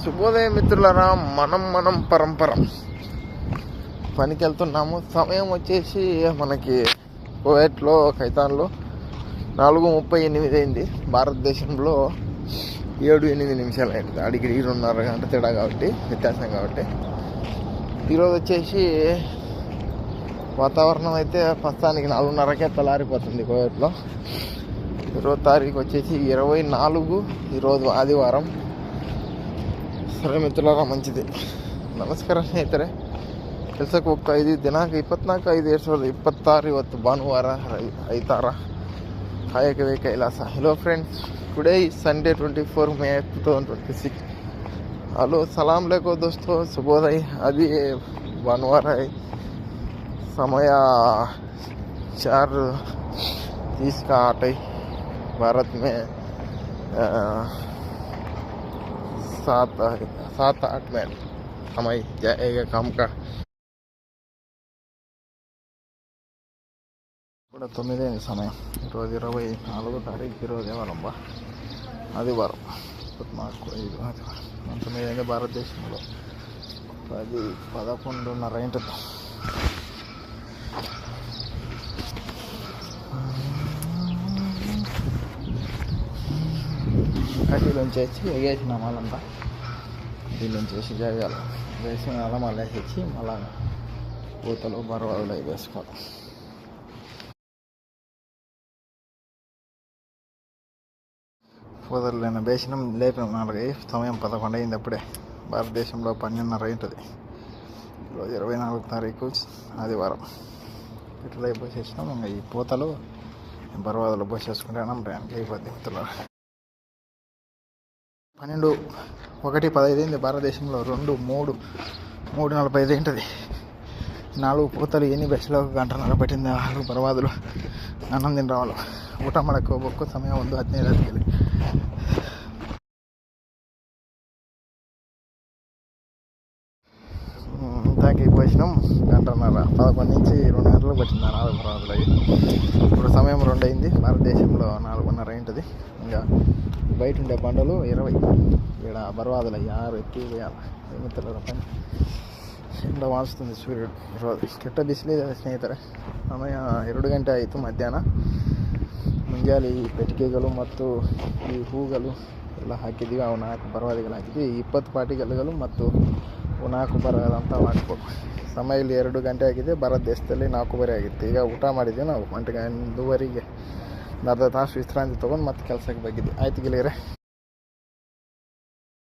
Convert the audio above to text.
శుభోదయం మిత్రులరా, మనం పరంపరం పనికి వెళ్తున్నాము. సమయం వచ్చేసి మనకి కువైట్లో ఖైతాన్లో 4:38 అయింది. భారతదేశంలో 7-8 నిమిషాలు అయింది. అడిగి 2.5 గంట తేడా కాబట్టి, వ్యత్యాసం కాబట్టి. ఈరోజు వచ్చేసి వాతావరణం అయితే ప్రస్తుతానికి 4:30కే తెల్లారిపోతుంది కువైట్లో. 20వ తారీఖు వచ్చేసి 24, ఈరోజు ఆదివారం. ಸರಿ ಮಿತ್ರರ ಮಂಚಿದೆ. ನಮಸ್ಕಾರ ಸ್ನೇಹಿತರೆ, ಕೆಲಸಕ್ಕೆ ಹೋಗ್ತಾ ಇದ್ದೀವಿ. ದಿನಾಂಕ 24/5/2026, ಇವತ್ತು ಭಾನುವಾರ, ಐತಾರ ಕಾಯಕವೇ ಕೈಲಾಸ. Hello friends, today is Sunday 24 May 2026. Hello, सलाम लेको दोस्तों, सुबोदय. अभी भानुवार है, समय 4:30 का 8 है. भारत में 7-8 में समय जाएगा काम का. ఇప్పుడు 9 సమయం. ఈరోజు 24వ తారీఖు. ఈరోజు ఏమనబ్బా, ఆదివారం. 19 భారతదేశంలో 10-11:30 ఉంటుంది. దీనిలోంచి వచ్చి ఎగేసిన వాళ్ళంతా దీనిలోంచి వేసి జరగాలి. వేసి అలా మళ్ళీ వేసి మళ్ళా పూతలు బరవాదులు అవి వేసుకోవాలి. పూతలు నేను వేసినాం, లేపిన 4 సమయం 11 అయింది. అప్పుడే భారతదేశంలో 12:30 ఉంటుంది. ఈరోజు 24వ తారీఖు ఆదివారం. ఇట్లా పోసేసినాం. ఇంకా ఈ పూతలు బరవాదులు పోసేసుకుంటే ప్రయాణం అయిపోద్ది మిత్రులు. 12:01:15 అయింది భారతదేశంలో. 3:45 ఉంటుంది. 4 పూతలు ఎన్ని బస్సులో 1.5 గంట పట్టింది. 6 బరవాదులు అన్నం తిని రావాలి. ಊಟ ಮಾಡೋಕ್ಕೆ ಹೋಗ್ಬೇಕು. ಸಮಯ 1:15 ఇంతాకి పోసినాం. 1.5 11 నుంచి 2 గంటలు పట్టింది 4 బరవాదులు అవి. ఇప్పుడు సమయం 2 అయింది. భారతదేశంలో 4:30 ఉంటుంది. ఇంకా బయట ఉండే బండలు 20, ఇక్కడ బరవాదులు 6 ఎత్తి వేయాలి. మిత్రుల పని ಎಂಡ ವಾಣಿಸ್ತಿದೆ ಸೂರ್ಯುಡು. ಇರೋದು ಕೆಟ್ಟ ಬಿಸಿಲಿದೆ ಸ್ನೇಹಿತರೆ. ಸಮಯ 2 ಗಂಟೆ ಆಯಿತು ಮಧ್ಯಾಹ್ನ. ಮುಂಜಾನೆ ಈ ಪೆಟ್ಟಿಗೆಗಳು ಮತ್ತು ಈ ಹೂಗಳು ಎಲ್ಲ ಹಾಕಿದ್ದೀವಿ. ಅವು 4 ಬರವಾದಿಗಳು ಹಾಕಿದ್ವಿ. 20 ಪಾಟಿಗೆಲ್ಲಗಳು ಮತ್ತು 4 ಬರವಾದಂತ ಹಾಕ್ಬೇಕು. ಸಮಯ ಇಲ್ಲಿ 2 ಗಂಟೆ ಆಗಿದೆ. ಭಾರತ ದೇಶದಲ್ಲಿ 4:30 ಆಗಿತ್ತು. ಈಗ ಊಟ ಮಾಡಿದ್ವಿ ನಾವು 1:00 ಗಂಟೆಗೆ. 1:30 ಅರ್ಧ ತಾಸು ವಿಶ್ರಾಂತಿ ತೊಗೊಂಡು ಮತ್ತೆ ಕೆಲಸಕ್ಕೆ ಬಂದಿದ್ವಿ. ಆಯ್ತು ಗೆಳೆಯರೆ.